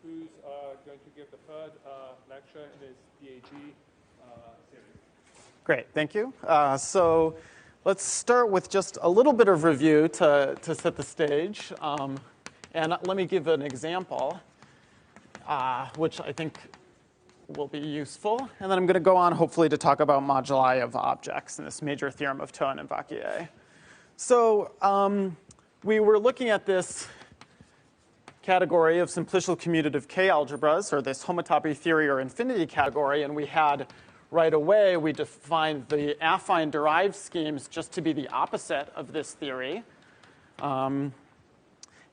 who's going to give the third lecture in this DAG series. Great, thank you. So let's start with just a little bit of review to set the stage. And let me give an example, which I think will be useful. And then I'm going to go on, hopefully, to talk about moduli of objects and this major theorem of Toan and Vauquier. So we were looking at this category of simplicial commutative K-algebras, or this homotopy theory or infinity category, and we had right away, we defined the affine derived schemes just to be the opposite of this theory. And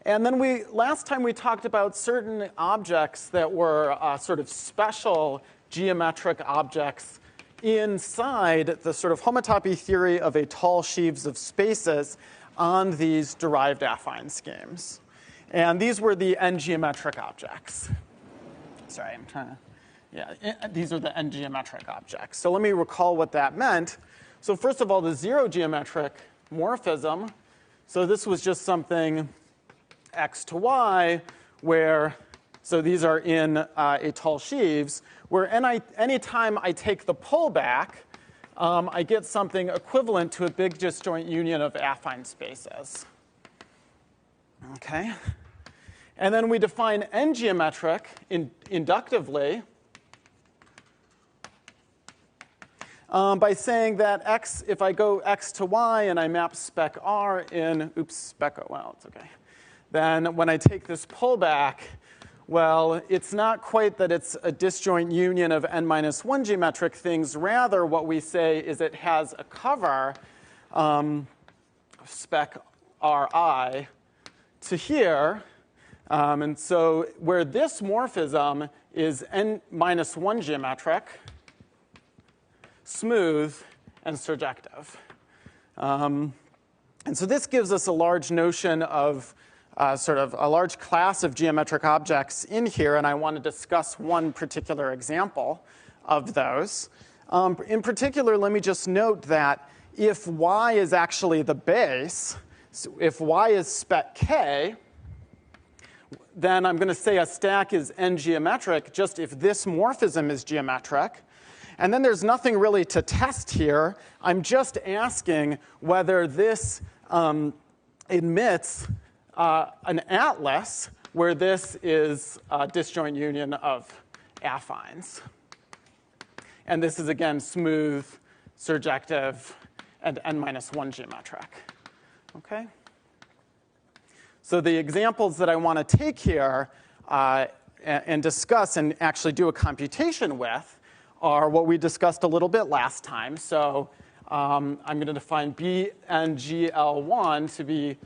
then last time we talked about certain objects that were sort of special geometric objects inside the sort of homotopy theory of a tall sheaves of spaces on these derived affine schemes. And these were the n-geometric objects. Sorry, I'm trying to, yeah, these are the n-geometric objects. So let me recall what that meant. So first of all, the zero geometric morphism. So this was just something x to y where, so these are in a tall sheaves, where any time I take the pullback, I get something equivalent to a big disjoint union of affine spaces. Okay? And then we define n-geometric inductively by saying that x, if I go x to y and I map spec r in, well, it's okay. Then when I take this pullback, well, it's not quite that it's a disjoint union of n minus 1 geometric things. Rather, what we say is it has a cover, spec ri, to here. And so where this morphism is n minus 1 geometric, smooth, and surjective. And so this gives us a large notion of sort of a large class of geometric objects in here, and I want to discuss one particular example of those. In particular, let me just note that if y is actually the base, so if y is spec k, then I'm going to say a stack is n-geometric just if this morphism is geometric. And then there's nothing really to test here. I'm just asking whether this admits an atlas where this is a disjoint union of affines. And this is, again, smooth, surjective, and n minus 1 geometric. Okay? So the examples that I want to take here and discuss and actually do a computation with are what we discussed a little bit last time. So I'm going to define BNGL1 to be,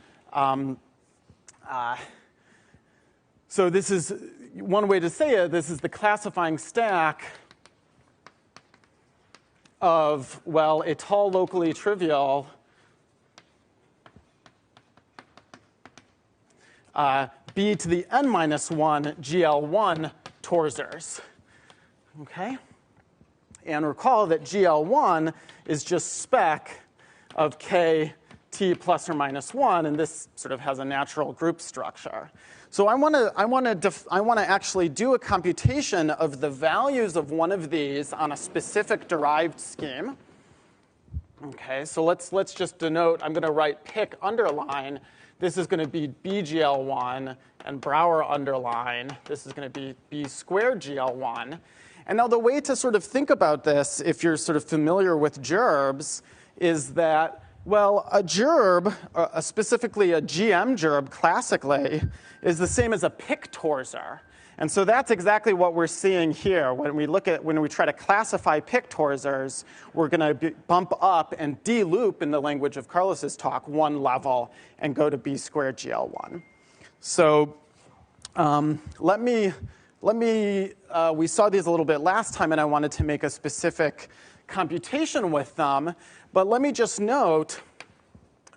so this is one way to say it, this is the classifying stack of, well, a tall locally trivial b to the n minus 1 GL1 torsors. Okay? And recall that GL1 is just spec of k t plus or minus 1, and this sort of has a natural group structure. So I want to actually do a computation of the values of one of these on a specific derived scheme. Okay, so let's just denote, I'm going to write pick underline. This is going to be BGL1, and Brouwer underline. This is going to be B squared GL1. And now the way to sort of think about this, if you're sort of familiar with gerbs, is that, well, a gerb, specifically a GM gerb classically, is the same as a pick torsor. And so that's exactly what we're seeing here. When we try to classify pick torsors, we're going to bump up and de-loop, in the language of Carlos's talk, one level and go to B squared GL1. So we saw these a little bit last time, and I wanted to make a specific computation with them. But let me just note,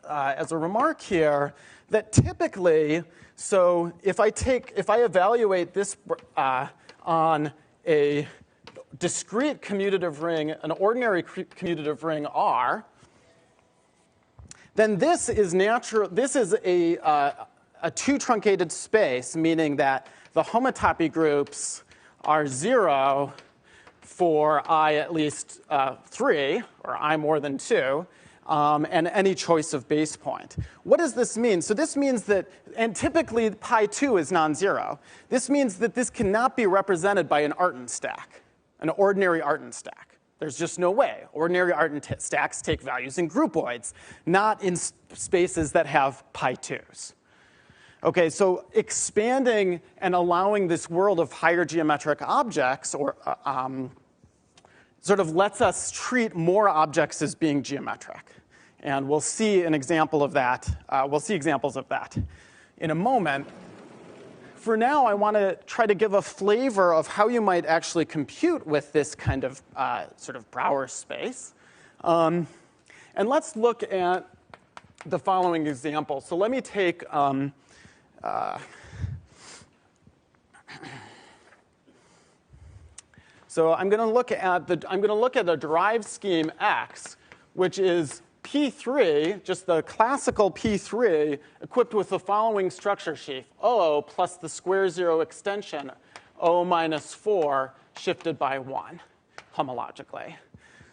as a remark here, that typically, so if I evaluate this on a discrete commutative ring, an ordinary commutative ring R, then this is natural. This is a a two-truncated space, meaning that the homotopy groups are 0 for I at least 3, or I more than 2, and any choice of base point. What does this mean? So this means that, and typically pi 2 is non-zero. This means that this cannot be represented by an Artin stack, an ordinary Artin stack. There's just no way. Ordinary Artin stacks take values in groupoids, not in spaces that have pi 2s. Okay, so expanding and allowing this world of higher geometric objects or sort of lets us treat more objects as being geometric. And we'll see an example of that. We'll see examples of that in a moment. For now, I want to try to give a flavor of how you might actually compute with this kind of sort of Brouwer space. And let's look at the following example. So let me take so I'm going to look at the derived scheme X, which is P3, just the classical P3, equipped with the following structure sheaf: O plus the square zero extension, O minus 4, shifted by 1, homologically.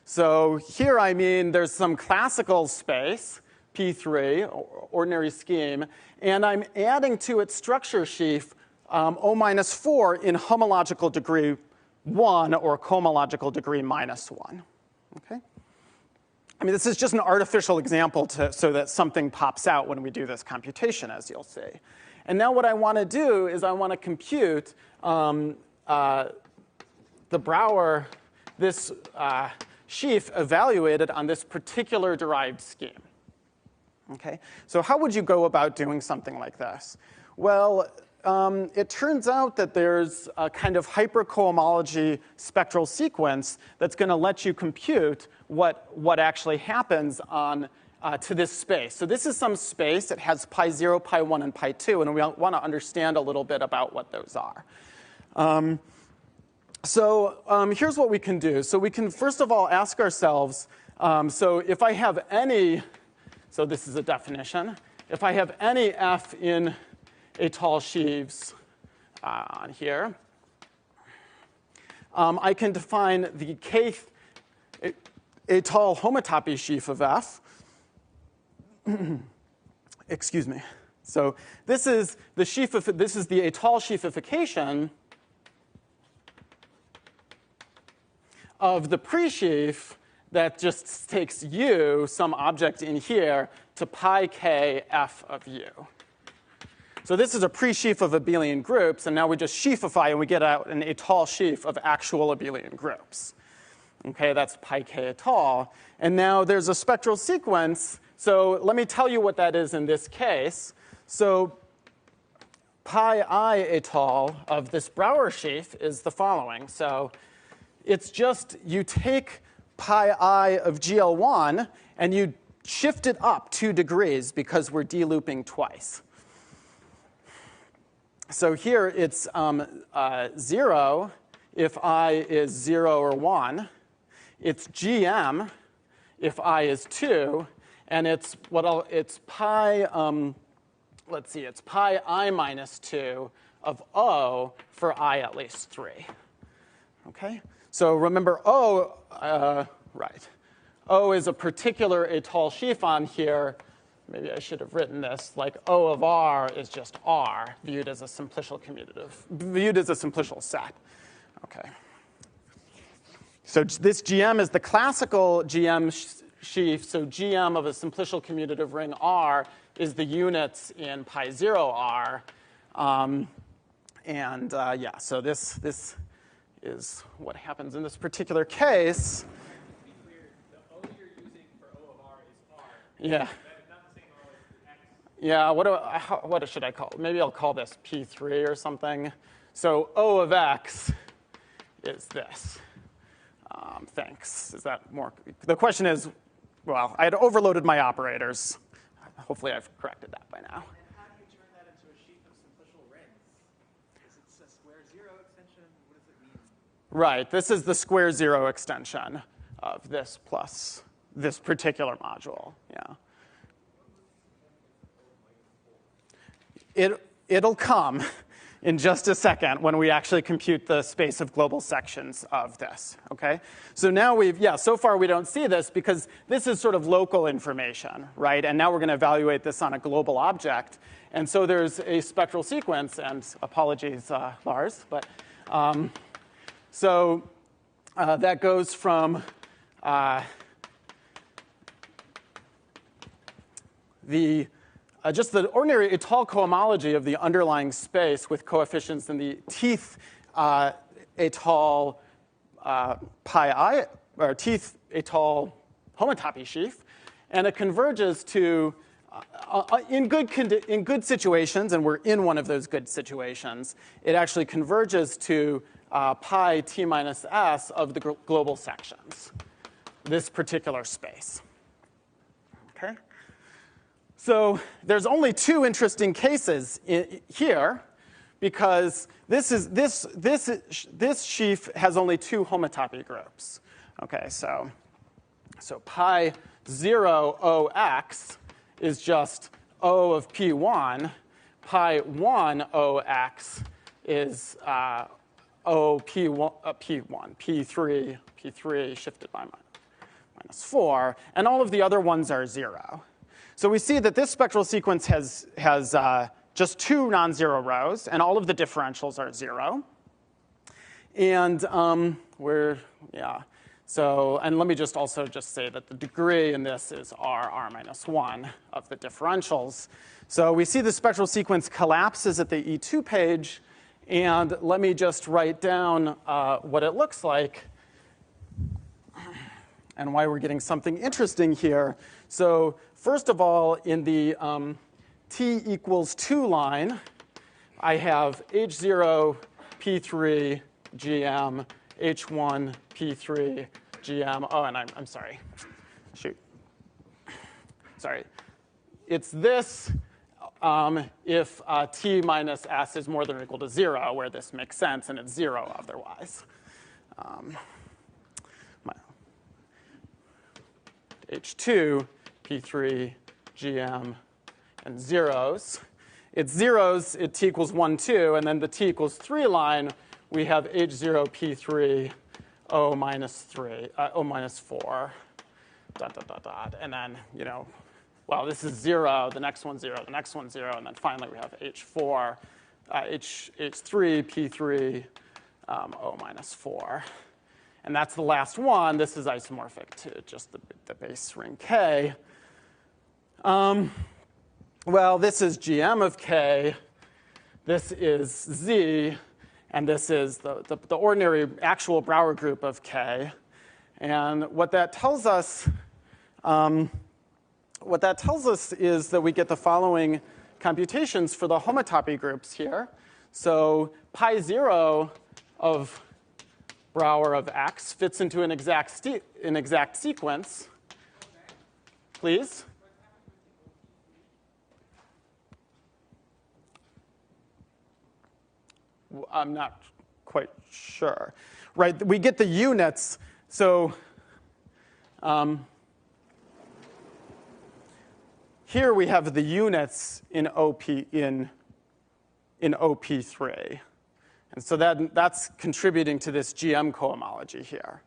So here I mean there's some classical space, P3, ordinary scheme, and I'm adding to its structure sheaf O minus 4 in homological degree 1 or cohomological degree minus 1. Okay? I mean, this is just an artificial example so that something pops out when we do this computation, as you'll see. And now what I want to do is I want to compute the Brouwer, this sheaf evaluated on this particular derived scheme. Okay? So how would you go about doing something like this? Well, it turns out that there's a kind of hypercohomology spectral sequence that's going to let you compute what actually happens on to this space. So this is some space. It has pi 0, pi 1, and pi 2, and we want to understand a little bit about what those are. Here's what we can do. So we can, first of all, ask ourselves, so if I have any, so this is a definition, if I have any f in étale sheaves on here, I can define the kth étale homotopy sheaf of f. Excuse me. So this is the étale sheafification of the pre-sheaf that just takes u, some object in here, to pi k f of u. So this is a pre-sheaf of abelian groups, and now we just sheafify and we get out an étale sheaf of actual abelian groups. Okay, that's pi k étale. And now there's a spectral sequence. So let me tell you what that is in this case. So pi I étale of this Brouwer sheaf is the following. So it's just you take pi I of GL1 and you shift it up 2 degrees because we're de-looping twice. So here it's 0 if I is 0 or 1. It's GM if I is 2, and it's pi. Let's see, it's pi I minus 2 of O for I at least 3. Okay. So remember O, right? O is a particular étale sheaf on here. Maybe I should have written this like O of R is just R viewed as a simplicial set. Okay. So this GM is the classical GM sheaf. So GM of a simplicial commutative ring R is the units in pi 0 R. Yeah, so this is what happens in this particular case. To be clear, the O you're using for O of R is R. Yeah. Yeah, what should I call it? Maybe I'll call this P3 or something. So O of X is this. Thanks. Is that more? The question is, well, I had overloaded my operators. Hopefully I've corrected that by now. And how do you turn that into a sheaf of simplicial rings? Is it a square zero extension? What does it mean? Right. This is the square zero extension of this plus this particular module. Yeah. It'll come in just a second when we actually compute the space of global sections of this, okay? So now so far we don't see this because this is sort of local information, right? And now we're going to evaluate this on a global object. And so there's a spectral sequence, and apologies, Lars, but that goes from just the ordinary Étale cohomology of the underlying space with coefficients in the teeth Étale pi I, or teeth Étale homotopy sheaf, and it converges to in good situations, and we're in one of those good situations. It actually converges to pi t minus s of the global sections, this particular space. Okay. So there's only two interesting cases here, because this sheaf has only two homotopy groups. Okay, so pi 0 OX is just O of P1. Pi 1 OX is O P1, P3 shifted by minus 4, and all of the other ones are 0. So we see that this spectral sequence has just two non-zero rows, and all of the differentials are 0. And and let me just also say that the degree in this is r minus 1 of the differentials. So we see the spectral sequence collapses at the E2 page, and let me just write down what it looks like and why we're getting something interesting here. So first of all, in the t equals 2 line, I have H0 P3 GM, H1 P3 GM. Oh, and I'm sorry. Shoot. Sorry. It's this if t minus s is more than or equal to 0, where this makes sense, and it's 0 otherwise. H2, P3, GM, and zeros. It's zeros at t equals 1, 2, and then the t equals 3 line, we have H0, P3, O minus 3, O minus 4, and then, well, this is 0, the next one's 0, the next one's 0, and then finally we have H4, H3, P3, O minus 4. And that's the last one. This is isomorphic to just the base ring K. Well, this is GM of K. This is Z. And this is the ordinary actual Brouwer group of K. And what that tells us is that we get the following computations for the homotopy groups here. So pi 0 of Brouwer of X fits into an exact sequence. Please. I'm not quite sure. Right, we get the units. So here we have the units in OP3. And so that's contributing to this GM cohomology here.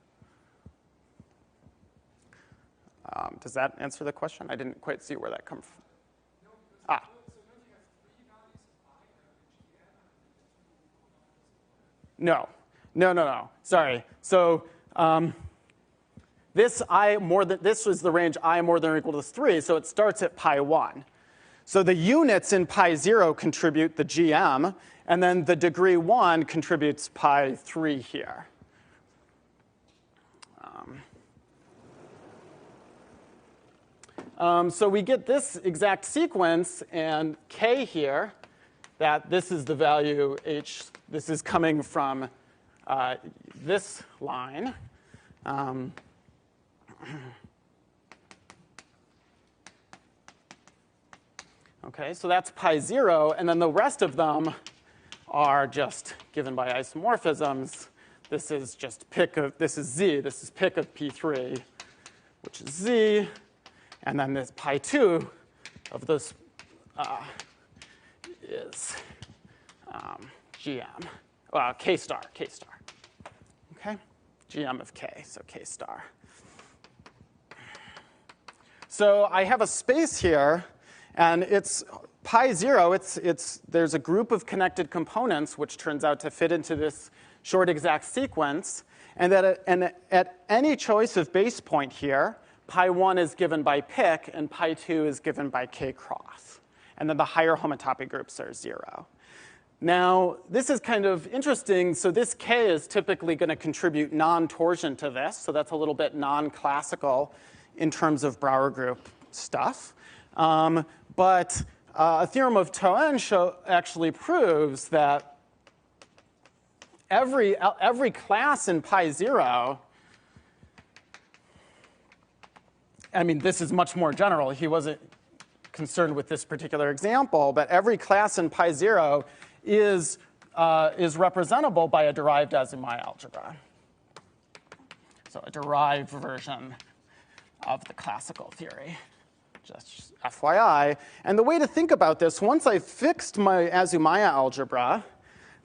Does that answer the question? I didn't quite see where that comes from. No. Sorry. So this was the range I more than or equal to 3, so it starts at pi 1. So the units in pi 0 contribute the GM, and then the degree 1 contributes pi 3 here. So we get this exact sequence, and K here, that this is the value H. This is coming from this line. Okay, so that's pi 0, and then the rest of them are just given by isomorphisms. This is just this is Z, this is pick of P3, which is Z, and then this pi 2 of this is GM, well, K star, okay? GM of K, so K star. So I have a space here, and it's pi 0. There's a group of connected components which turns out to fit into this short exact sequence, and at any choice of base point here, pi 1 is given by pick, and pi 2 is given by K cross. And then the higher homotopy groups are 0. Now, this is kind of interesting. So this K is typically going to contribute non-torsion to this. So that's a little bit non-classical in terms of Brauer group stuff. But a theorem of Toen actually proves that every class in pi 0, I mean, this is much more general. He wasn't concerned with this particular example, but every class in pi 0 is representable by a derived Azimuth algebra. So a derived version of the classical theory, just FYI. And the way to think about this, once I've fixed my Azimuth algebra,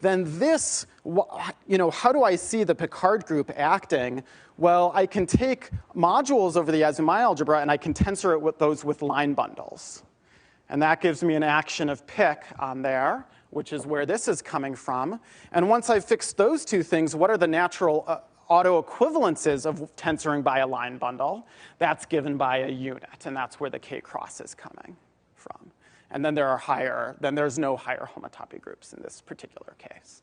then this, how do I see the Picard group acting? Well, I can take modules over the Azimuth algebra, and I can tensor it with those with line bundles. And that gives me an action of pick on there, which is where this is coming from. And once I've fixed those two things, what are the natural autoequivalences of tensoring by a line bundle? That's given by a unit, and that's where the K cross is coming from. And then there's no higher homotopy groups in this particular case.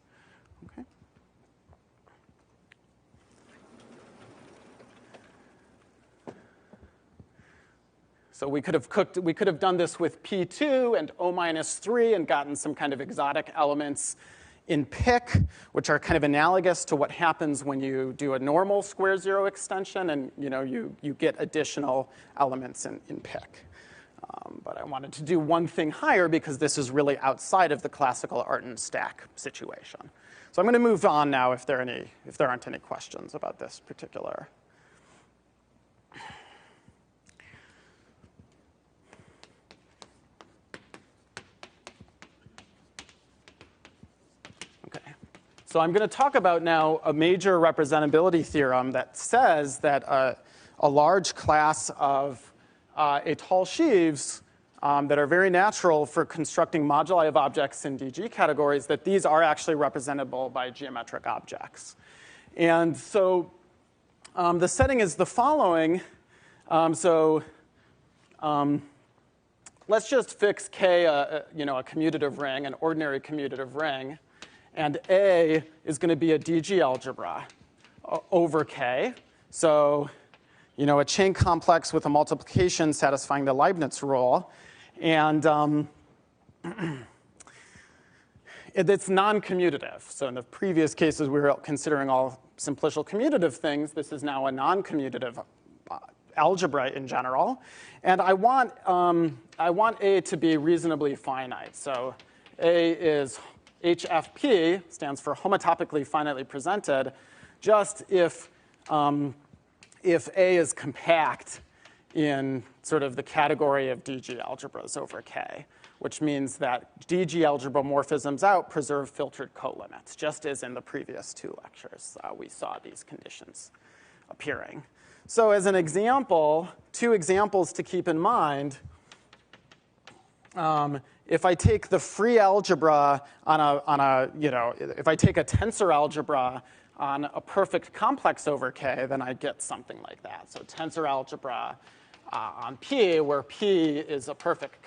Okay. So we could have done this with P2 and O-3 and gotten some kind of exotic elements in pick, which are kind of analogous to what happens when you do a normal square zero extension, and you get additional elements in pick. But I wanted to do one thing higher because this is really outside of the classical Artin stack situation. So I'm going to move on now if there aren't any questions about this particular. Okay. So I'm going to talk about now a major representability theorem that says that a large class of étale sheaves that are very natural for constructing moduli of objects in DG categories, that these are actually representable by geometric objects. And so the setting is the following. Let's just fix K, a commutative ring, an ordinary commutative ring. And A is going to be a DG algebra over K. So a chain complex with a multiplication satisfying the Leibniz rule. And it's non-commutative. So in the previous cases, we were considering all simplicial commutative things. This is now a non-commutative algebra in general. And I want A to be reasonably finite. So A is HFP, stands for homotopically finitely presented, just if A is compact in sort of the category of DG algebras over K, which means that DG algebra morphisms out preserve filtered colimits, just as in the previous two lectures we saw these conditions appearing. So as an example, two examples to keep in mind, if I take the free algebra if I take a tensor algebra on a perfect complex over K, then I get something like that. So tensor algebra on P, where P is a perfect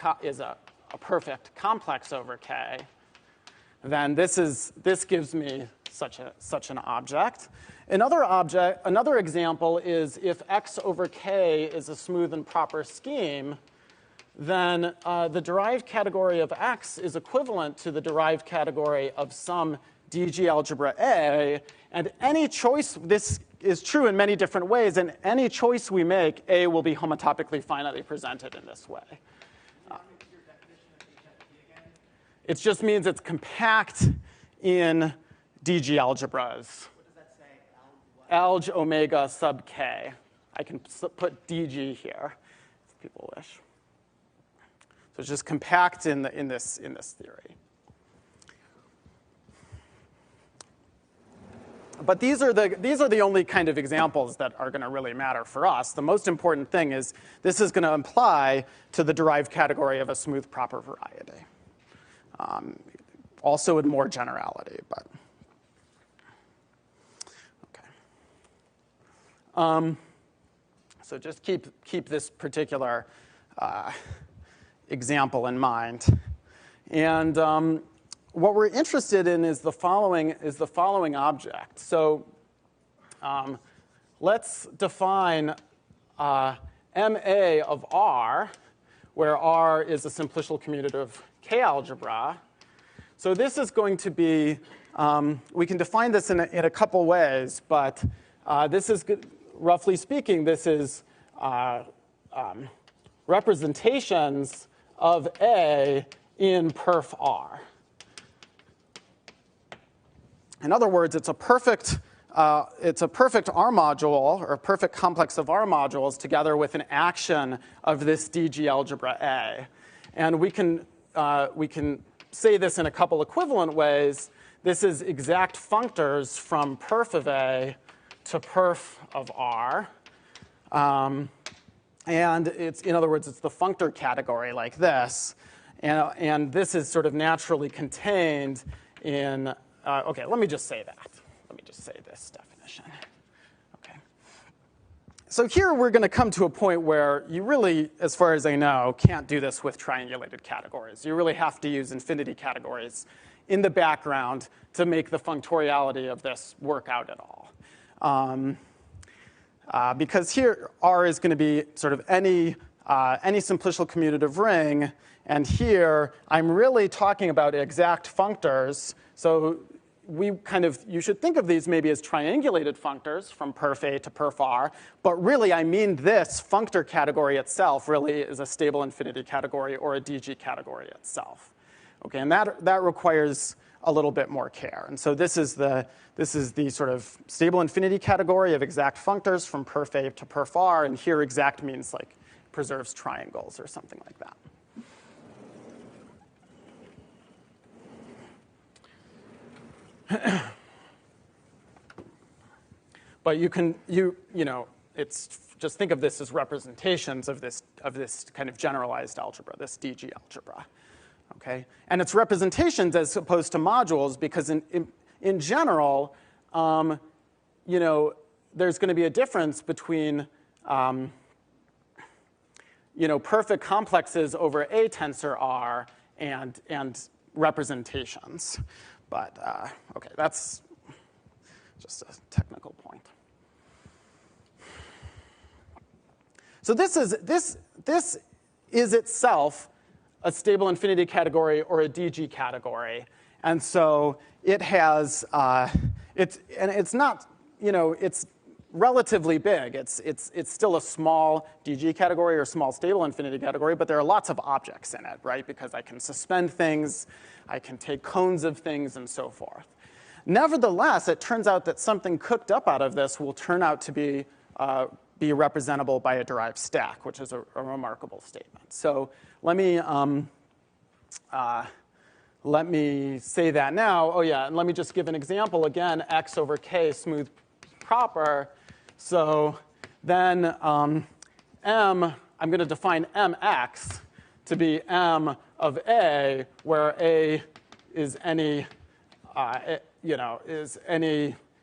complex over K, then this gives me such an object. Another example is if X over K is a smooth and proper scheme, then the derived category of X is equivalent to the derived category of some DG algebra A, and any choice, this is true in many different ways, and any choice we make, A will be homotopically finitely presented in this way. It just means it's compact in DG algebras. What does that say? Alg omega sub K. I can put DG here if people wish. So So it's just compact in this theory. But these are the only kind of examples that are going to really matter for us. The most important thing is this is going to apply to the derived category of a smooth proper variety. Also in more generality, but okay. So just keep this particular example in mind, and what we're interested in is the following object. So let's define MA of R, where R is a simplicial commutative K-algebra. So this is going to be, we can define this in a couple ways, but this is, roughly speaking, this is representations of A in perf R. In other words, it's a perfect R module, or a perfect complex of R modules, together with an action of this DG algebra A. And we can say this in a couple equivalent ways. This is exact functors from perf of A to perf of R. And it's, in other words, it's the functor category like this. And this is sort of naturally contained in, OK, let me just say that. Let me just say this definition. OK. So here we're going to come to a point where you really, as far as I know, can't do this with triangulated categories. You really have to use infinity categories in the background to make the functoriality of this work out at all. Because here R is going to be sort of any simplicial commutative ring, and here I'm really talking about exact functors. So you should think of these maybe as triangulated functors from perf A to perf R, but really I mean this functor category itself really is a stable infinity category or a DG category itself. Okay, and that requires a little bit more care. And so this is the sort of stable infinity category of exact functors from perf A to perf R, and here exact means like preserves triangles or something like that. But it's just think of this as representations of this kind of generalized algebra, this DG algebra. Okay, and it's representations as opposed to modules because in general, there's going to be a difference between perfect complexes over a tensor R and representations. But OK, that's just a technical point. So this is itself a stable infinity category or a DG category, and so it has it's not it's relatively big. It's still a small DG category or small stable infinity category, but there are lots of objects in it, right? Because I can suspend things, I can take cones of things, and so forth. Nevertheless, it turns out that something cooked up out of this will turn out to be representable by a derived stack, which is a remarkable statement. So let me say that now. Oh yeah, and let me just give an example again. X over K smooth proper. So then M, I'm going to define Mx to be M of A, where A is any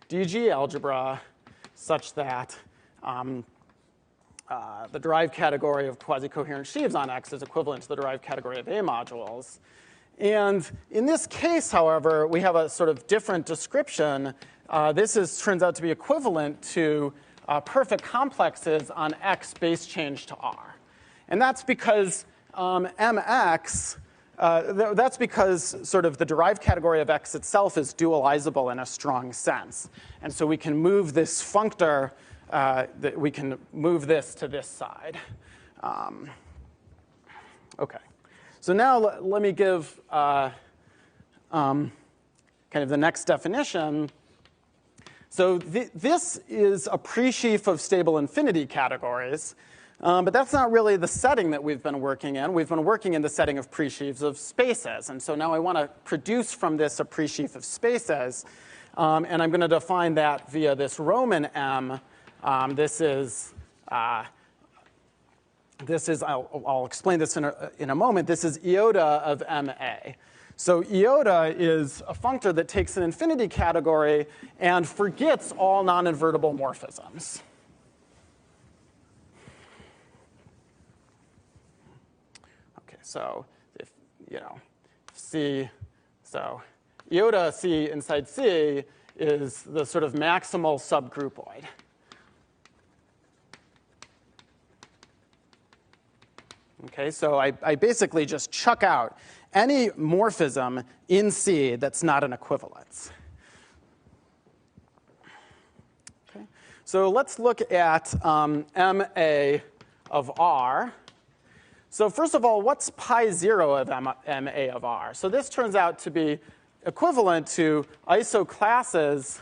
DG algebra such that the derived category of quasi-coherent sheaves on X is equivalent to the derived category of A modules. And in this case, however, we have a sort of different description. This turns out to be equivalent to perfect complexes on X base change to R. And that's because Mx, that's because sort of the derived category of X itself is dualizable in a strong sense. And so we can move this functor, we can move this to this side. OK. So now let me give kind of the next definition. So this is a presheaf of stable infinity categories. But that's not really the setting that we've been working in. We've been working in the setting of presheaves of spaces. And so now I want to produce from this a presheaf of spaces. And I'm going to define that via this Roman M. This is, I'll explain this in a moment. This is iota of MA. So iota is a functor that takes an infinity category and forgets all non-invertible morphisms. Okay, so if, C, so iota C inside C is the sort of maximal subgroupoid. Okay, so I basically just chuck out any morphism in C that's not an equivalence. Okay, so let's look at MA of R. So first of all, what's pi 0 of MA of R? So this turns out to be equivalent to isoclasses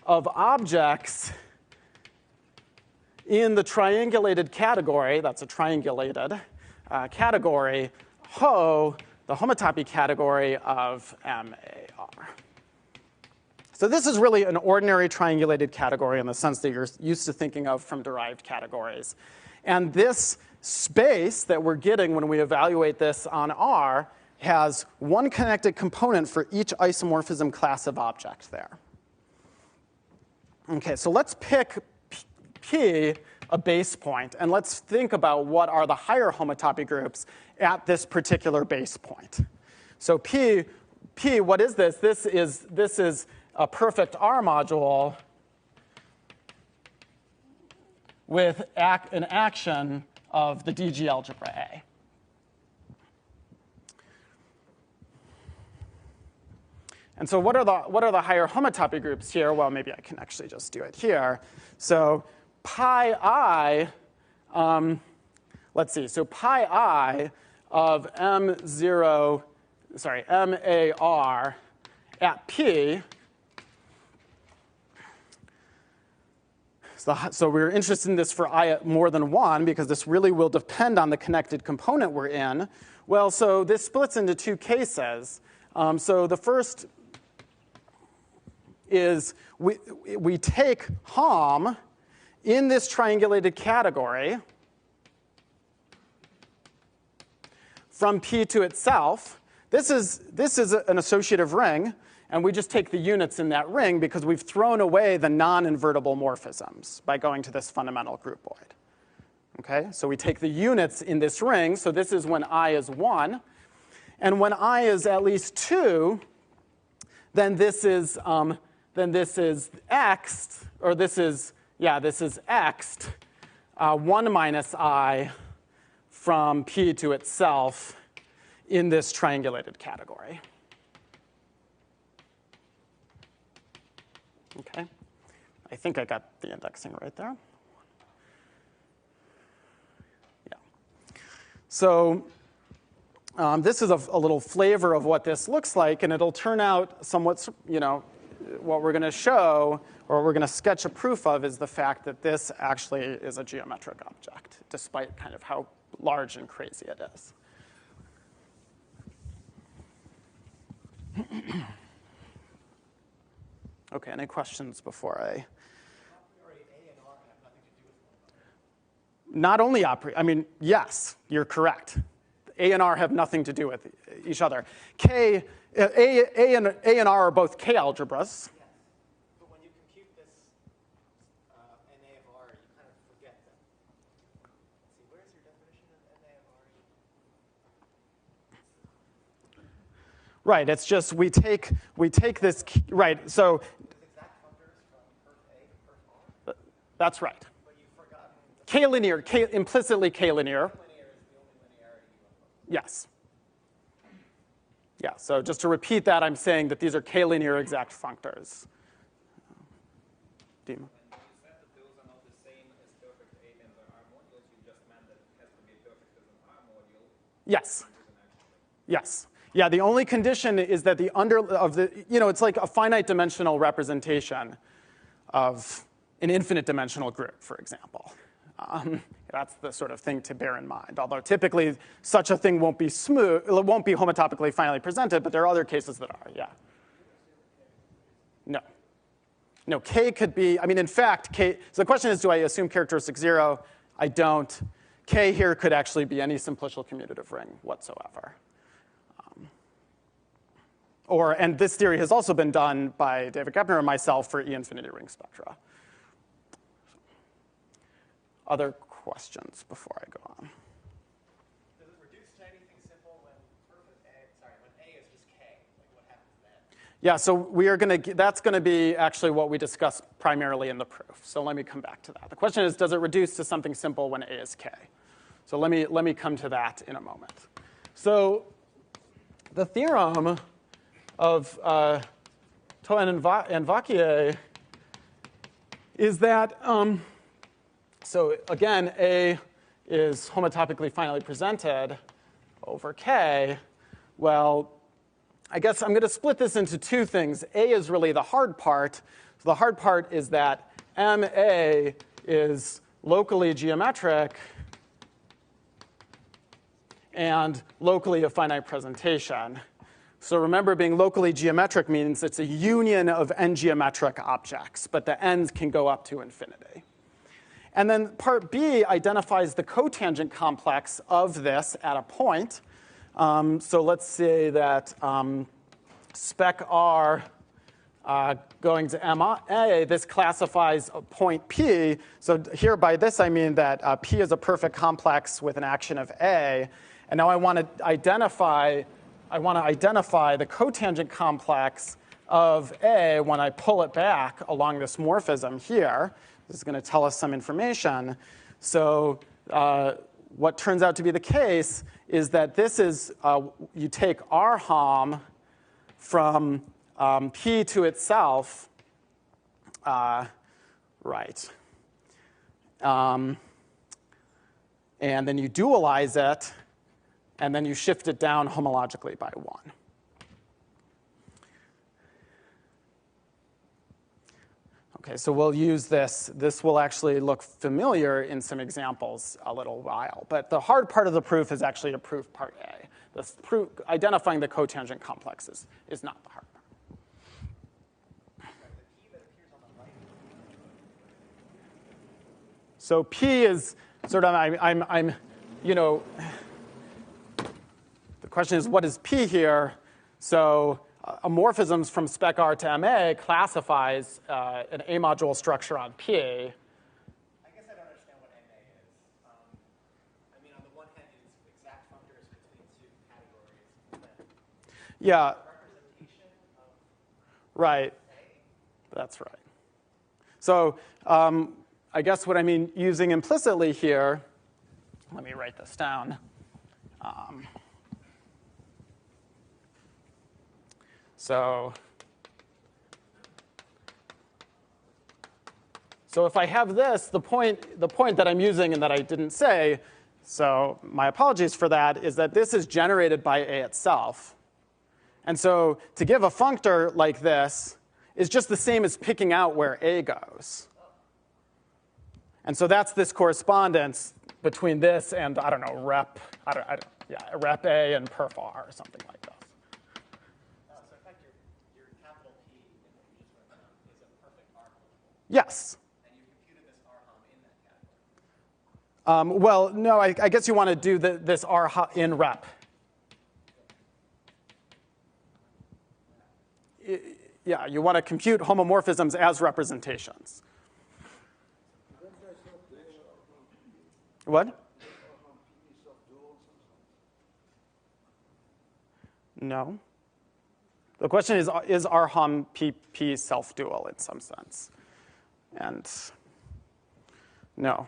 of objects in the triangulated category, that's a triangulated category, Ho, the homotopy category of MAR. So this is really an ordinary triangulated category in the sense that you're used to thinking of from derived categories. And this space that we're getting when we evaluate this on R has one connected component for each isomorphism class of object there. Okay, so let's pick P a base point, and let's think about what are the higher homotopy groups at this particular base point. So P, what is this? This is a perfect R module with an action of the DG algebra A. And so what are the higher homotopy groups here? Well, maybe I can actually just do it here. So pi I, let's see. So pi I of MAR at P. So we're interested in this for I at more than 1 because this really will depend on the connected component we're in. Well, so this splits into two cases. So the first is we take Hom in this triangulated category from P to itself. This is an associative ring, and we just take the units in that ring because we've thrown away the non-invertible morphisms by going to this fundamental groupoid. Okay, so we take the units in this ring. So this is when I is 1. And when I is at least 2, then this is x'd, or this is x'd, 1 minus I from P to itself in this triangulated category. Okay, I think I got the indexing right there. Yeah. So this is a little flavor of what this looks like, and it'll turn out somewhat, what we're going to show, or what we're going to sketch a proof of, is the fact that this actually is a geometric object, despite kind of how large and crazy it is. Okay, any questions before I? Not only a priori, I mean, yes, you're correct. A and R have nothing to do with each other. A and R are both K algebras. Yes. But when you compute this NA of R, you kind of forget them. Let's see, where's your definition of NA of R? Right, it's just we take this, right, so. With exact functors from perf A to perf R? That's right. But you've forgotten. K-linear, implicitly K-linear. Linear is the only linearity you impose. Yes. Yeah, so just to repeat that, I'm saying that these are K-linear exact functors. Dima? And when you said that those are not the same as perfect aliens or R modules, you just meant that it has to be perfect as an R module. Yes. Yes. Yeah, the only condition is that it's like a finite dimensional representation of an infinite dimensional group, for example. That's the sort of thing to bear in mind. Although typically such a thing won't be smooth, it won't be homotopically finally presented, but there are other cases that are, yeah. No. No, K could be, I mean, in fact, K, so the question is, do I assume characteristic 0? I don't. K here could actually be any simplicial commutative ring whatsoever. And this theory has also been done by David Gepner and myself for E-infinity ring spectra. Other questions before I go on? Does it reduce to anything simple when when A is just K? Like what happens then? Yeah, so we are going to, that's going to be actually what we discuss primarily in the proof. So let me come back to that. The question is, does it reduce to something simple when A is K? So let me come to that in a moment. So the theorem of Tohen and Vauquier is that, so again, A is homotopically finally presented over K. Well, I guess I'm going to split this into two things. A is really the hard part. So the hard part is that MA is locally geometric and locally a finite presentation. So remember, being locally geometric means it's a union of n-geometric objects, but the n's can go up to infinity. And then part B identifies the cotangent complex of this at a point. So let's say that spec R going to MA, this classifies a point P. So here by this I mean that P is a perfect complex with an action of A. And now I want to identify the cotangent complex of A when I pull it back along this morphism here. This is going to tell us some information. So what turns out to be the case is that this is, you take R hom from P to itself, right. And then you dualize it, and then you shift it down homologically by 1. Okay, so we'll use this. This will actually look familiar in some examples a little while. But the hard part of the proof is actually to prove part A. The proof, identifying the cotangent complexes is not the hard part. So P is sort of, I'm you know, the question is, what is P here? So morphisms from spec R to MA classifies an A module structure on P. I guess I don't understand what MA is. I mean, on the one hand, it's exact functors between two categories. Yeah. Representation of right. A? That's right. So I guess what I mean using implicitly here, let me write this down. So if I have this, the point that I'm using and that I didn't say, so my apologies for that, is that this is generated by A itself. And so to give a functor like this is just the same as picking out where A goes. And so that's this correspondence between this and, I don't know, rep A and perf R or something like that. So in fact, your capital P that you just wrote down is a perfect R multiple. Yes. And you computed this R hom in that category. Well, no, I guess you want to do this R in rep. Yeah, you want to compute homomorphisms as representations. What? No. The question is R hom PP self-dual in some sense? And no,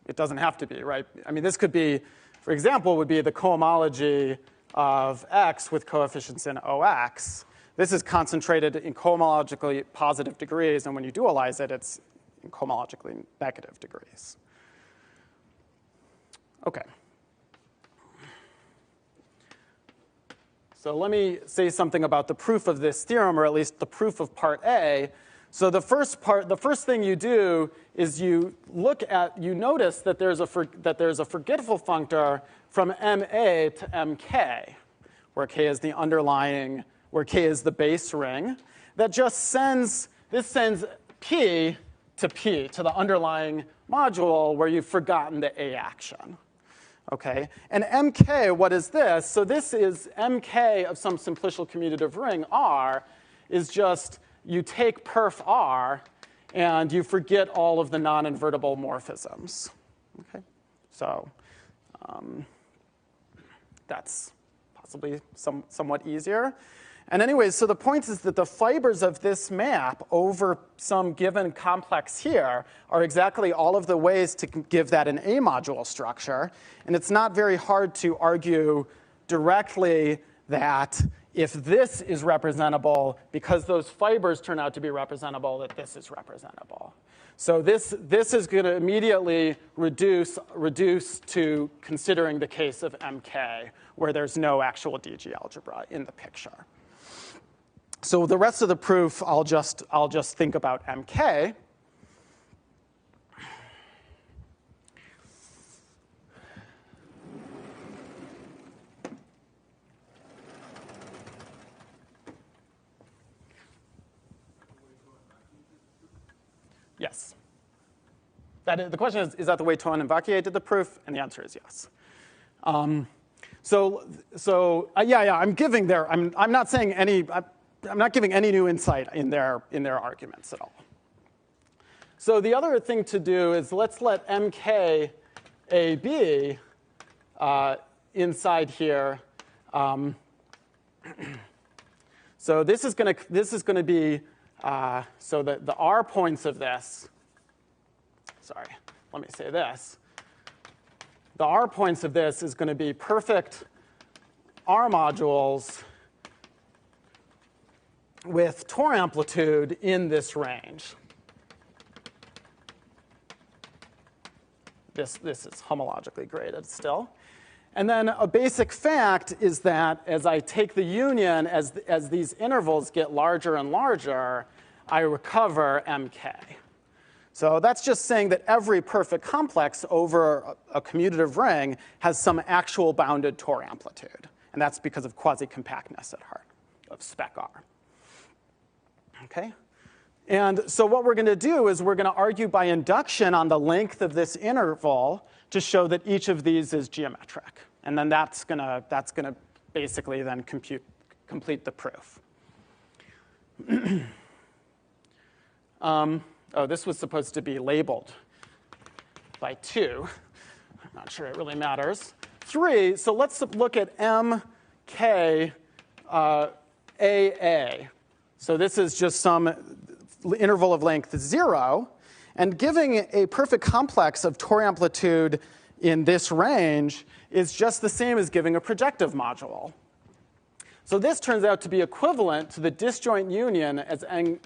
it doesn't have to be, right? I mean, this could be, for example, would be the cohomology of X with coefficients in OX. This is concentrated in cohomologically positive degrees, and when you dualize it, it's in cohomologically negative degrees. Okay. So let me say something about the proof of this theorem, or at least the proof of part A. So the first thing you do is you notice that there's a forgetful functor from MA to MK, where K is the base ring, that just sends P, to the underlying module where you've forgotten the A action. Okay, and MK, what is this? So this is MK of some simplicial commutative ring R is just you take perf R and you forget all of the non-invertible morphisms. Okay, so that's possibly somewhat easier. And anyways, so the point is that the fibers of this map over some given complex here are exactly all of the ways to give that an A module structure. And it's not very hard to argue directly that if this is representable, because those fibers turn out to be representable, that this is representable. So this is going to immediately reduce to considering the case of MK, where there's no actual DG algebra in the picture. So the rest of the proof, I'll just think about MK. Yes. The question is that the way Toine and Vauquier did the proof? And the answer is yes. I'm giving their. I'm not saying any. I'm not giving any new insight in their arguments at all. So the other thing to do is let's let MK AB inside here. So this is going to be so the R points of this. Sorry, let me say this. The R points of this is going to be perfect R modules with Tor amplitude in this range. This is homologically graded still. And then a basic fact is that as I take the union, as these intervals get larger and larger, I recover MK. So that's just saying that every perfect complex over a commutative ring has some actual bounded Tor amplitude. And that's because of quasi-compactness at heart of spec R. Okay? And so what we're going to do is we're going to argue by induction on the length of this interval to show that each of these is geometric. And then that's going to basically then complete the proof. Oh, this was supposed to be labeled by 2. I'm not sure it really matters. 3, so let's look at MK AA. So this is just some interval of length 0. And giving a perfect complex of Tor amplitude in this range is just the same as giving a projective module. So this turns out to be equivalent to the disjoint union as n,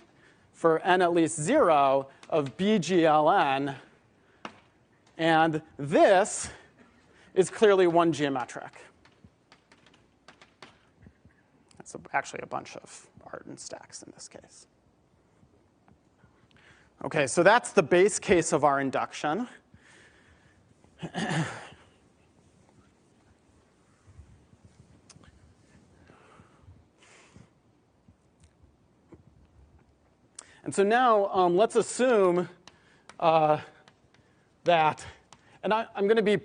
for n at least 0 of BGLN. And this is clearly one geometric. That's actually a bunch of Artin stacks in this case. Okay, so that's the base case of our induction. And so now let's assume that, and I'm going to be,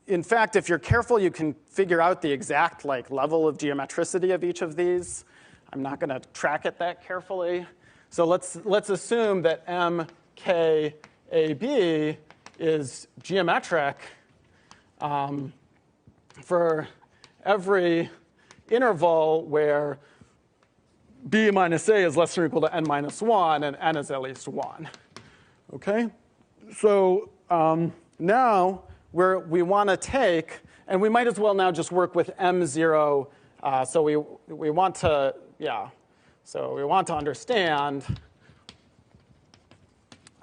in fact, if you're careful, you can figure out the exact level of geometricity of each of these. I'm not going to track it that carefully. So let's assume that MKAB is geometric for every interval where B minus A is less than or equal to n minus 1, and n is at least 1. Okay? So now we want to take, and we might as well now just work with M0. So we want to, so we want to understand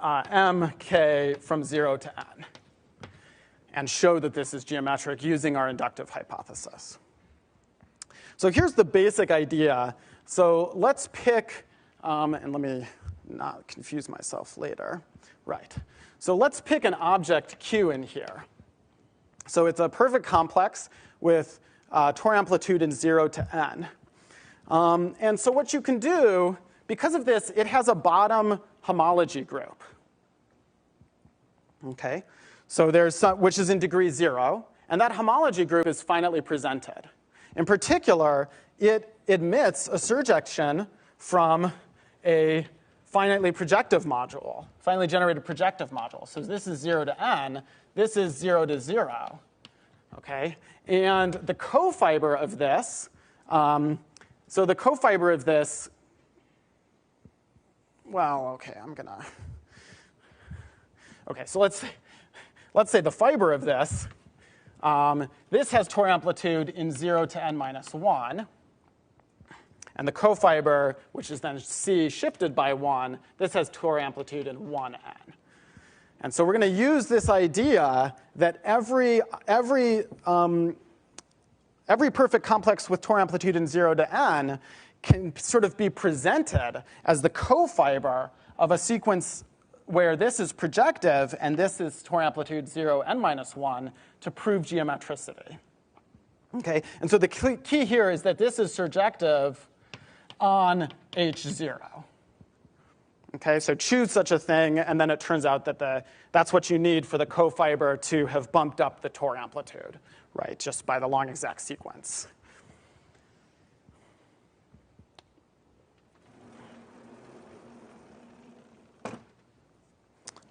MK from 0 to n and show that this is geometric using our inductive hypothesis. So here's the basic idea. So let's pick, and let me not confuse myself later. Right. So let's pick an object Q in here. So it's a perfect complex with Tor amplitude in 0 to n. And so what you can do, because of this, it has a bottom homology group. Okay? So there's some, which is in degree 0. And that homology group is finitely presented. In particular, it admits a surjection from a finitely projective module, finitely generated projective module. So this is 0 to n. This is 0 to 0. Okay? And the cofiber of this, so the cofiber of this, well, okay, okay, so let's say the fiber of this, this has Tor amplitude in 0 to n minus 1. And the cofiber, which is then C shifted by 1, this has Tor amplitude in 1n. And so we're going to use this idea that every perfect complex with Tor amplitude in 0 to n can sort of be presented as the cofiber of a sequence where this is projective and this is Tor amplitude 0 n minus 1 to prove geometricity. Okay? And so the key here is that this is surjective on H0. Okay, so choose such a thing, and then it turns out that that's what you need for the cofiber to have bumped up the Tor amplitude, right, just by the long exact sequence.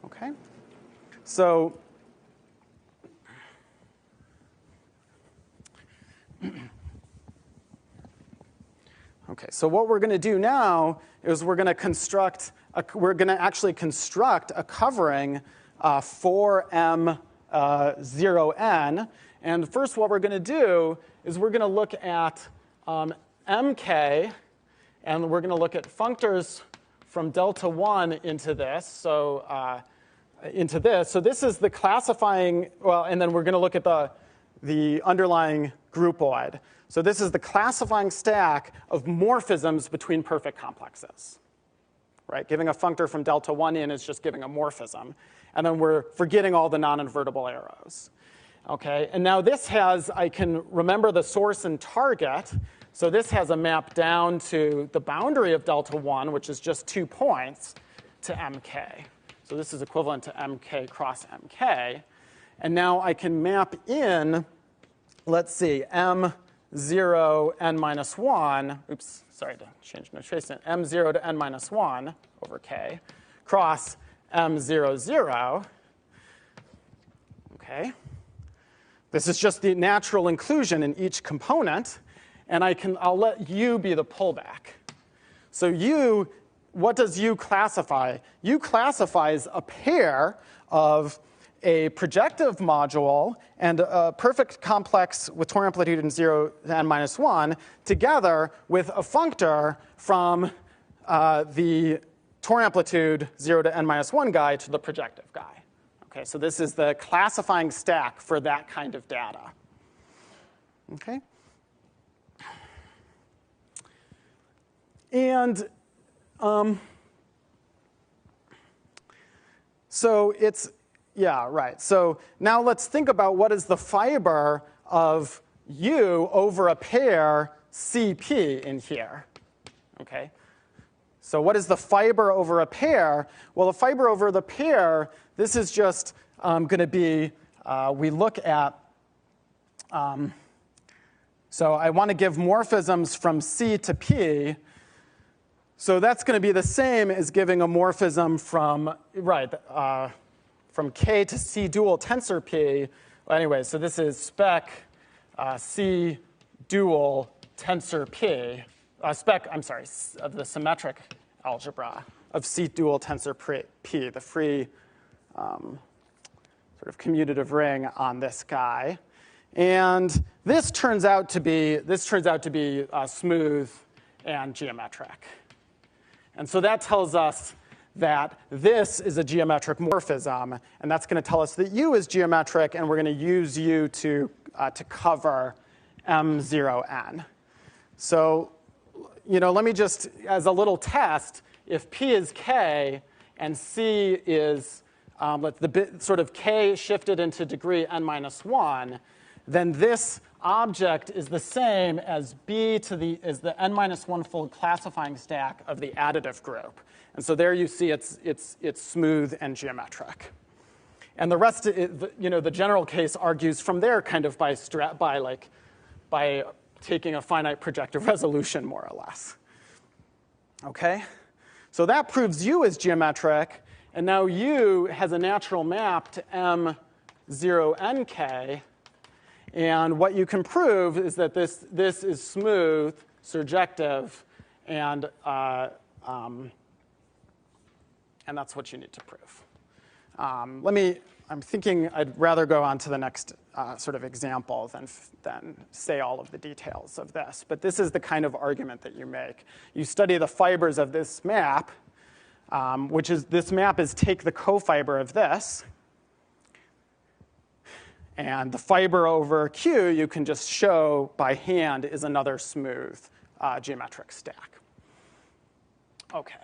Okay, so what we're going to do now is we're going to actually construct a covering for M0n. And first what we're going to do is we're going to look at MK, and we're going to look at functors from delta 1 into this. So So this is the classifying, well, and then we're going to look at the underlying groupoid. So this is the classifying stack of morphisms between perfect complexes. Right? Giving a functor from delta 1 in is just giving a morphism. And then we're forgetting all the non-invertible arrows. Okay? And now this has, I can remember the source and target. So this has a map down to the boundary of delta 1, which is just 2 points, to MK. So this is equivalent to MK cross MK. And now I can map in, let's see, M0 n minus 1, oops, sorry to change notation, M0 to n minus 1 over K, cross M0, 0. Okay. This is just the natural inclusion in each component. And I'll let U be the pullback. So U, what does U classify? U classifies a pair of a projective module and a perfect complex with Tor amplitude in 0 to n minus 1 together with a functor from the Tor amplitude 0 to n minus 1 guy to the projective guy. Okay, so this is the classifying stack for that kind of data. Okay. And so it's, yeah, right. So now let's think about what is the fiber of U over a pair CP in here. Okay. So what is the fiber over a pair? Well, the fiber over the pair, this is just going to be, we look at, so I want to give morphisms from C to P. So that's going to be the same as giving a morphism from, right, from K to C dual tensor P. Well, anyway, so this is spec C dual tensor P. Of the symmetric algebra of C dual tensor P, the free sort of commutative ring on this guy. And this turns out to be smooth and geometric. And so that tells us that this is a geometric morphism, and that's going to tell us that U is geometric, and we're going to use U to cover M0n. So, let me just, as a little test, if P is K and C is the bit sort of K shifted into degree n minus 1, then this object is the same as B to the n minus 1 fold classifying stack of the additive group. And so there you see it's smooth and geometric. And the rest, the general case argues from there kind of by taking a finite projective resolution, more or less. Okay? So that proves U is geometric, and now U has a natural map to M0nk, and what you can prove is that this is smooth, surjective, and that's what you need to prove. I'm thinking I'd rather go on to the next sort of example than say all of the details of this. But this is the kind of argument that you make. You study the fibers of this map, this map is take the cofiber of this, and the fiber over Q you can just show by hand is another smooth geometric stack. Okay.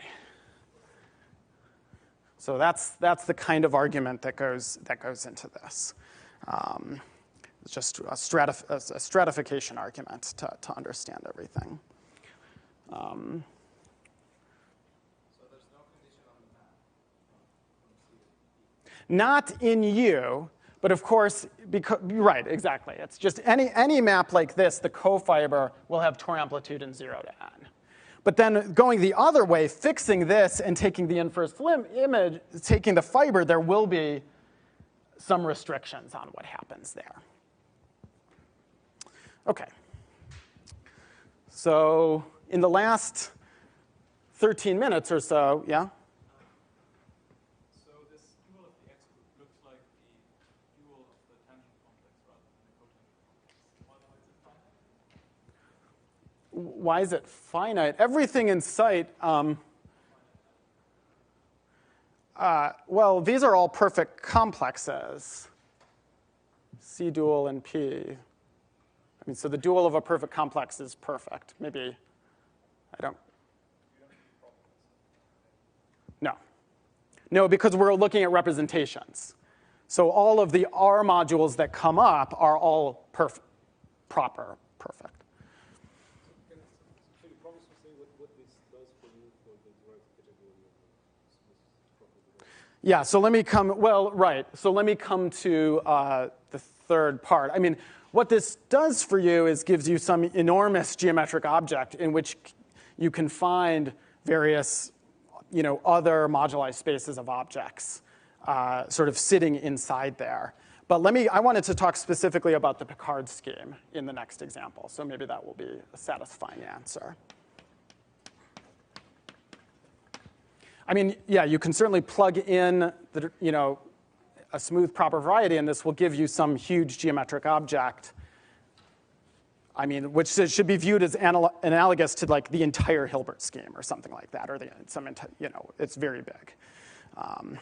So that's the kind of argument that goes into this. It's just a stratification argument to understand everything. So there's no condition on the map? Not in U, but of course, right, exactly. It's just any map like this, the cofiber will have Tor amplitude in 0 to n. But then going the other way, fixing this and taking the inverse image, taking the fiber, there will be some restrictions on what happens there. Okay. So in the last 13 minutes or so, yeah? So this dual of the X group looks like the dual of the tangent complex rather than the cotangent complex. Why is it finite? Why is it finite? Everything in sight, well, these are all perfect complexes, C dual and P. I mean, so the dual of a perfect complex is perfect. Maybe, I don't. No, because we're looking at representations. So all of the R modules that come up are all proper, perfect. Can you promise to say what this does for you for the derived category of smooth property? Yeah, so let me come to the third part. I mean, what this does for you is gives you some enormous geometric object in which you can find various, other moduli spaces of objects sort of sitting inside there. But I wanted to talk specifically about the Picard scheme in the next example, so maybe that will be a satisfying answer. I mean, yeah, you can certainly plug in a smooth proper variety, and this will give you some huge geometric object. I mean, which should be viewed as analogous to like the entire Hilbert scheme or something like that, or it's very big. I guess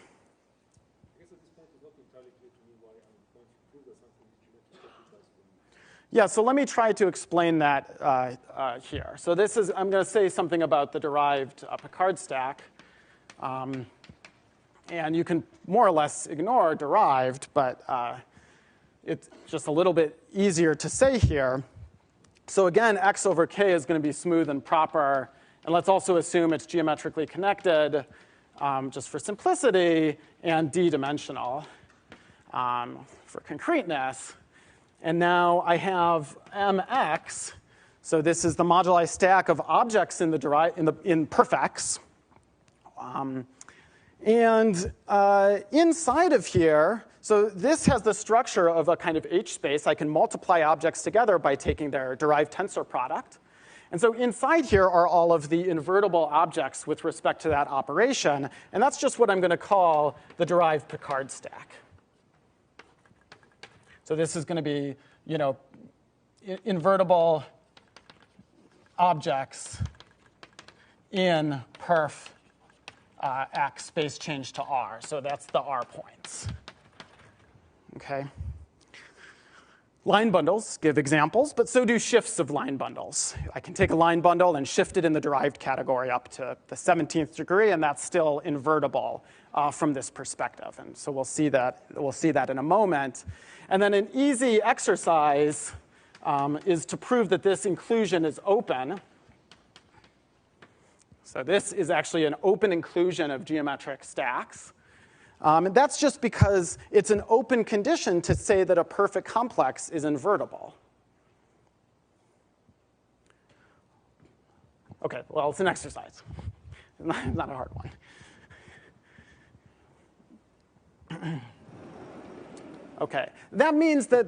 at this point it's not entirely clear to me why I'm going to prove that something is geometric for you. Yeah, so let me try to explain that here. So I'm going to say something about the derived Picard stack. And you can more or less ignore derived, but it's just a little bit easier to say here. So again, X over K is going to be smooth and proper. And let's also assume it's geometrically connected, just for simplicity, and d-dimensional for concreteness. And now I have Mx. So this is the moduli stack of objects in perfx. And inside of here, so this has the structure of a kind of H space. I can multiply objects together by taking their derived tensor product. And so inside here are all of the invertible objects with respect to that operation. And that's just what I'm going to call the derived Picard stack. So this is going to be, invertible objects in perf X space change to R. So that's the R points. Okay. Line bundles give examples, but so do shifts of line bundles. I can take a line bundle and shift it in the derived category up to the 17th degree, and that's still invertible from this perspective. And so we'll see that in a moment. And then an easy exercise is to prove that this inclusion is open. So this is actually an open inclusion of geometric stacks. And that's just because it's an open condition to say that a perfect complex is invertible. OK, well, it's an exercise. Not a hard one. OK, that means that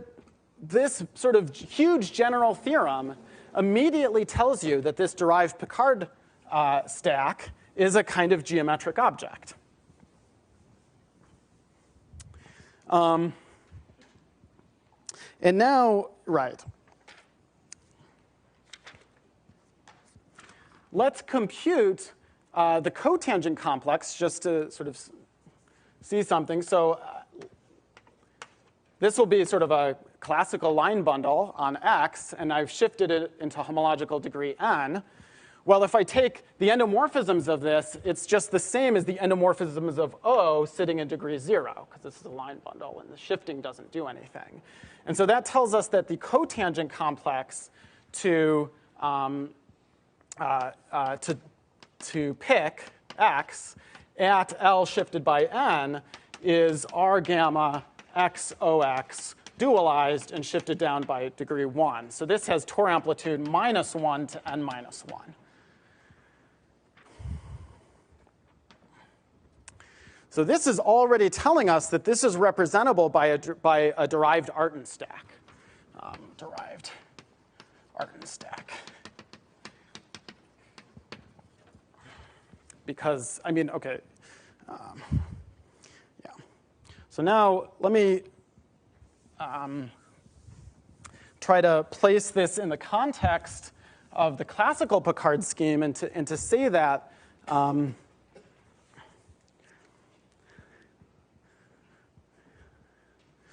this sort of huge general theorem immediately tells you that this derived Picard stack is a kind of geometric object. And now, right. Let's compute the cotangent complex just to sort of see something. So this will be sort of a classical line bundle on X, and I've shifted it into homological degree n. Well, if I take the endomorphisms of this, it's just the same as the endomorphisms of O sitting in degree 0, because this is a line bundle, and the shifting doesn't do anything. And so that tells us that the cotangent complex to pick X at L shifted by n is R gamma XOX dualized and shifted down by degree 1. So this has Tor amplitude -1 to n minus 1. So this is already telling us that this is representable by a derived Artin stack. Derived Artin stack. Because, I mean, OK. Yeah. So now let me try to place this in the context of the classical Picard scheme and to say that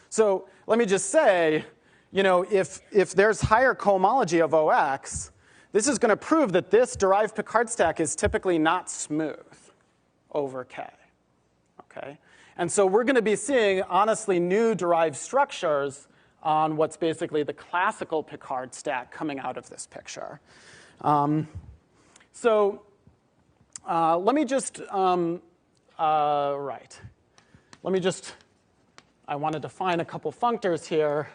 so let me just say, if there's higher cohomology of OX, this is going to prove that this derived Picard stack is typically not smooth over K. Okay? And so we're going to be seeing, honestly, new derived structures on what's basically the classical Picard stack coming out of this picture. So let me just, right. Let me just, I want to define a couple functors here.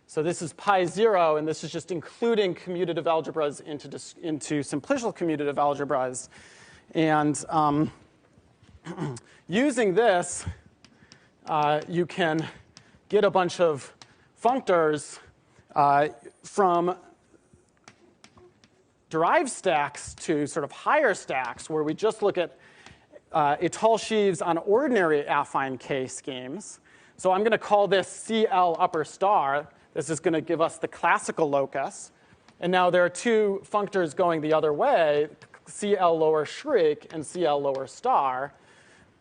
So this is pi 0, and this is just including commutative algebras into simplicial commutative algebras. And using this, you can get a bunch of functors from derived stacks to sort of higher stacks, where we just look at étale sheaves on ordinary affine K schemes. So I'm going to call this CL upper star. This is going to give us the classical locus. And now there are two functors going the other way, CL lower shriek and CL lower star.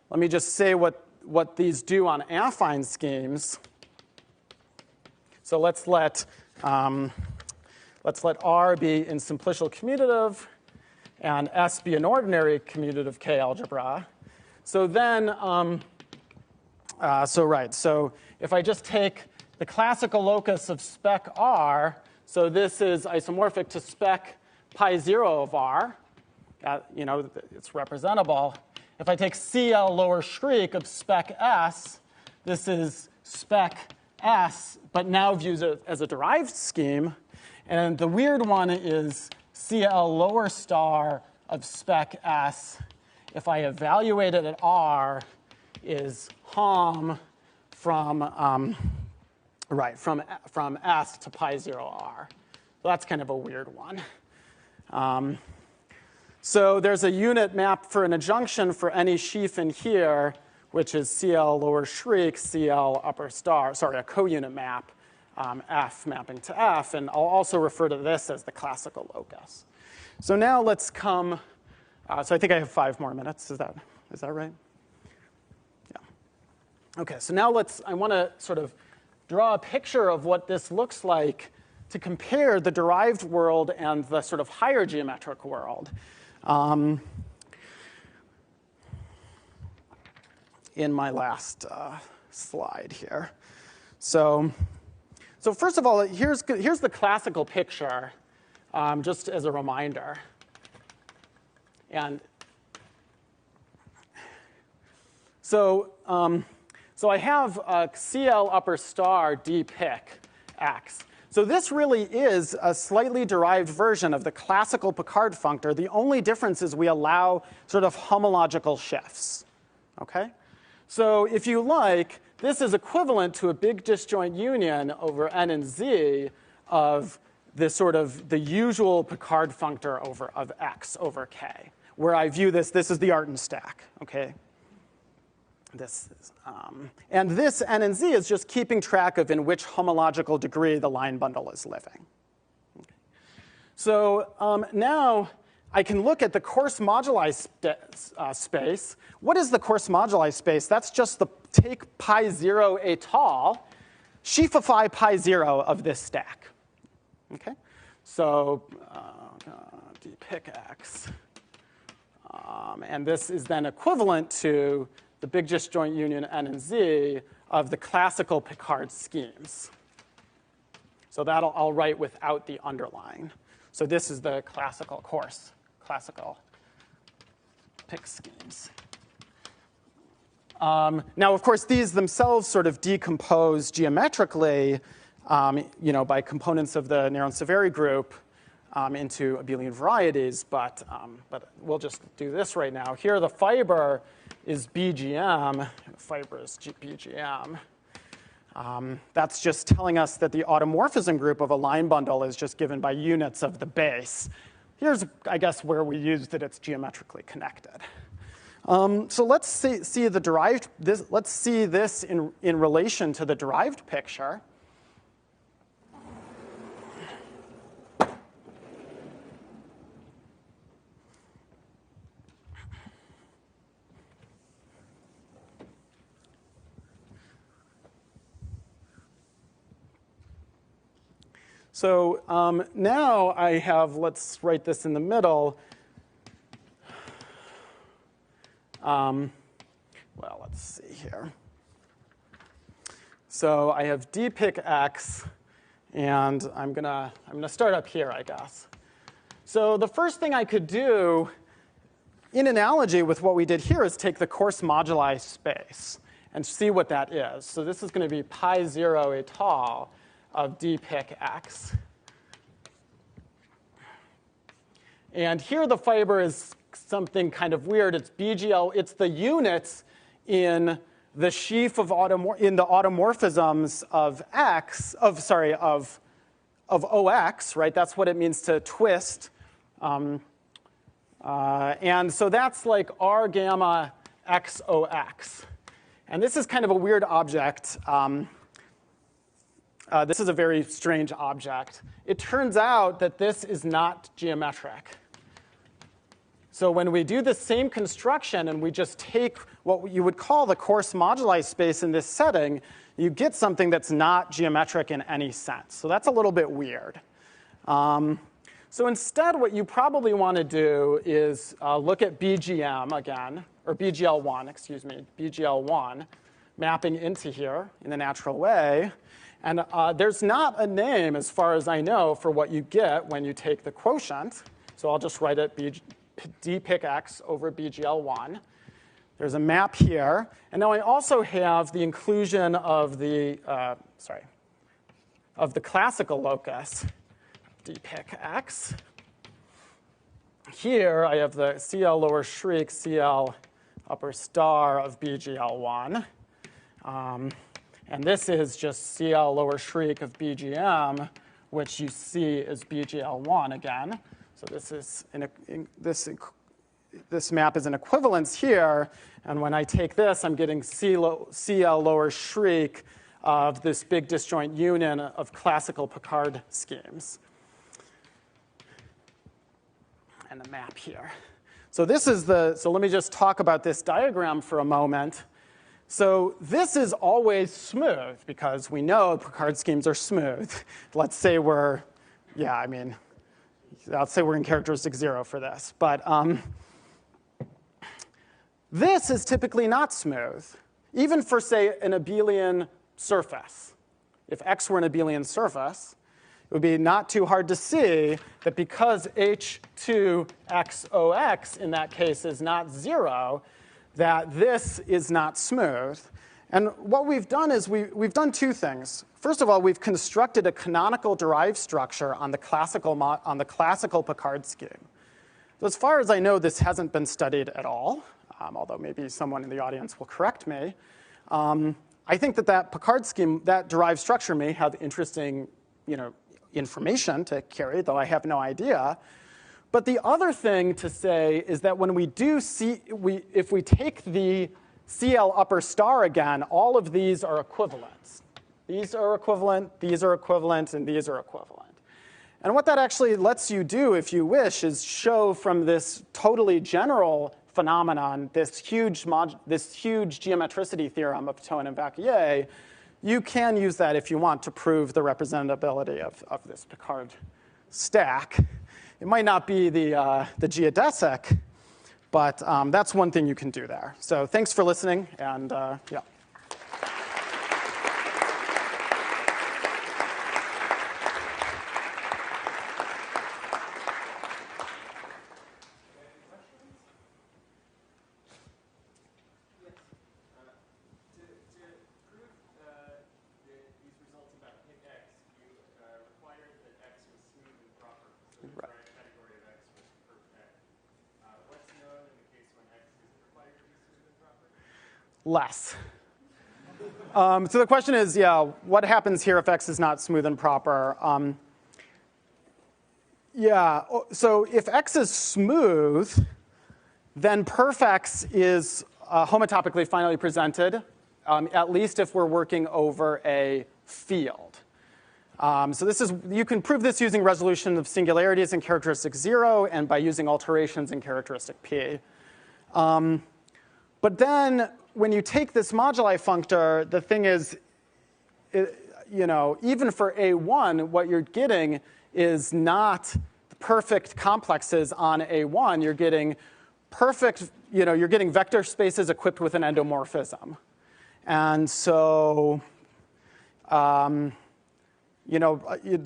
Let me just say what these do on affine schemes. So let's let R be in simplicial commutative and S be an ordinary commutative K algebra. So then, so if I just take the classical locus of spec R, so this is isomorphic to spec pi 0 of R. It's representable. If I take CL lower shriek of spec S, this is spec S, but now views it as a derived scheme. And the weird one is CL lower star of spec S, if I evaluate it at R, is hom from S to pi 0 R. So that's kind of a weird one. So there's a unit map for an adjunction for any sheaf in here, which is CL lower shriek, CL upper star, sorry, a co-unit map, F mapping to F. And I'll also refer to this as the classical locus. So now let's come, so I think I have 5 more minutes. Is that right? Yeah. OK, so now I want to sort of draw a picture of what this looks like to compare the derived world and the sort of higher geometric world. In my last slide here. So first of all, here's the classical picture, just as a reminder. And so I have CL upper star d pic x. So this really is a slightly derived version of the classical Picard functor. The only difference is we allow sort of homological shifts. Okay? So if you like, this is equivalent to a big disjoint union over n and z of this sort of the usual Picard functor of x over k, where I view this is the Artin stack. Okay? And this n and z is just keeping track of in which homological degree the line bundle is living. Okay. So now I can look at the coarse moduli space. What is the coarse moduli space? That's just the take pi 0 étal, sheafify pi 0 of this stack. Okay? So d pic x. And this is then equivalent to the big disjoint union n and z of the classical Picard schemes. So that'll I'll write without the underline. So this is the classical Pic schemes. Now, of course, these themselves sort of decompose geometrically, by components of the Néron-Savary group into abelian varieties. But we'll just do this right now. Here, the fiber is BGM. The fiber is BGM. That's just telling us that the automorphism group of a line bundle is just given by units of the base. Here's, I guess, where we use that it's geometrically connected. So let's see the derived. Let's see this in relation to the derived picture. So now I have, let's write this in the middle. Well, let's see here. So I have d pic x, and I'm gonna start up here, I guess. So the first thing I could do, in analogy with what we did here, is take the coarse moduli space and see what that is. So this is going to be pi 0 étal of d pic x. And here the fiber is something kind of weird. It's BGL. It's the units in the sheaf of in the automorphisms of x of OX, right? That's what it means to twist. And so that's like R gamma XOX. And this is kind of a weird object. This is a very strange object. It turns out that this is not geometric. So when we do the same construction and we just take what you would call the coarse moduli space in this setting, you get something that's not geometric in any sense. So that's a little bit weird. So instead, what you probably want to do is look at BGM again, or BGL1, excuse me, BGL1, mapping into here in the natural way. And there's not a name, as far as I know, for what you get when you take the quotient. So I'll just write it d pic x over BGL1. There's a map here. And now I also have the inclusion of the, of the classical locus, d pic x. Here I have the CL lower shriek, CL upper star of BGL1. And this is just CL lower shriek of BGM, which you see is BGL1 again. So this is this map is an equivalence here. And when I take this, I'm getting CL lower shriek of this big disjoint union of classical Picard schemes. And a map here. So this is so let me just talk about this diagram for a moment. So this is always smooth because we know Picard schemes are smooth. Let's say we're, yeah, I mean, let's say we're in characteristic 0 for this. But this is typically not smooth, even for, say, an abelian surface. If X were an abelian surface, it would be not too hard to see that because H2XOX in that case is not 0, that this is not smooth. And what we've done is we've done two things. First of all, we've constructed a canonical derived structure on the classical Picard scheme. So as far as I know, this hasn't been studied at all, although maybe someone in the audience will correct me. I think that Picard scheme, that derived structure may have interesting, information to carry, though I have no idea. But the other thing to say is that when we do see, if we take the CL upper star again, all of these are equivalents. These are equivalent, these are equivalent, and these are equivalent. And what that actually lets you do, if you wish, is show from this totally general phenomenon, this huge geometricity theorem of Toan and Vauquier, you can use that if you want to prove the representability of this Picard stack. It might not be the geodesic, but that's one thing you can do there. So thanks for listening, and yeah. Less. So the question is, yeah, what happens here if X is not smooth and proper? Yeah, so if X is smooth, then perf X is homotopically finally presented, at least if we're working over a field. So this is, you can prove this using resolution of singularities in characteristic 0 and by using alterations in characteristic P. But then when you take this moduli functor, the thing is, even for A1, what you're getting is not perfect complexes on A1. You're getting perfect, you're getting vector spaces equipped with an endomorphism. And so, the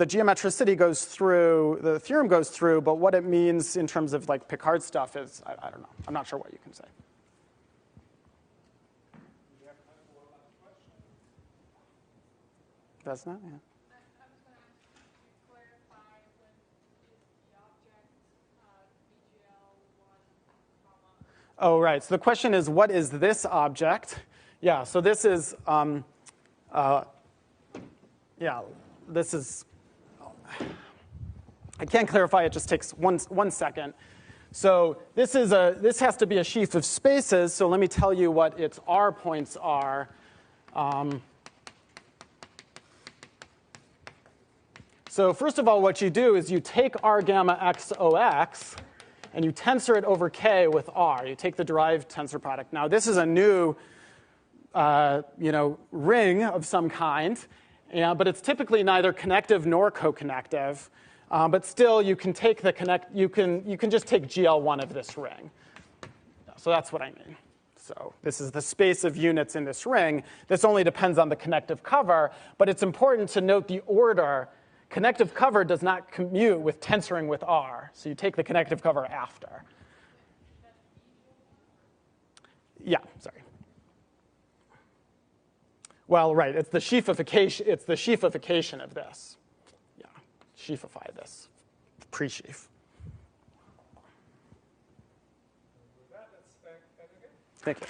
geometricity goes through, the theorem goes through, but what it means in terms of like Picard stuff is, I don't know. I'm not sure what you can say. That's not, yeah. I was going to ask you to clarify when is the object BGL1, comma. Oh, right. So the question is, what is this object? Yeah, so this is, this is, I can't clarify, it just takes one second. So this has to be a sheaf of spaces, so let me tell you what its R points are. So first of all, what you do is you take R gamma XOX, and you tensor it over K with R. You take the derived tensor product. Now, this is a new ring of some kind, but it's typically neither connective nor co-connective. But still, you can take the you can just take GL1 of this ring. So that's what I mean. So this is the space of units in this ring. This only depends on the connective cover, but it's important to note the order. Connective cover does not commute with tensoring with R, so you take the connective cover after. Yeah, sorry. Well, right, it's the sheafification. It's the sheafification of this. Yeah, sheafify this, pre-sheaf. With that, let's thank again. Thank you.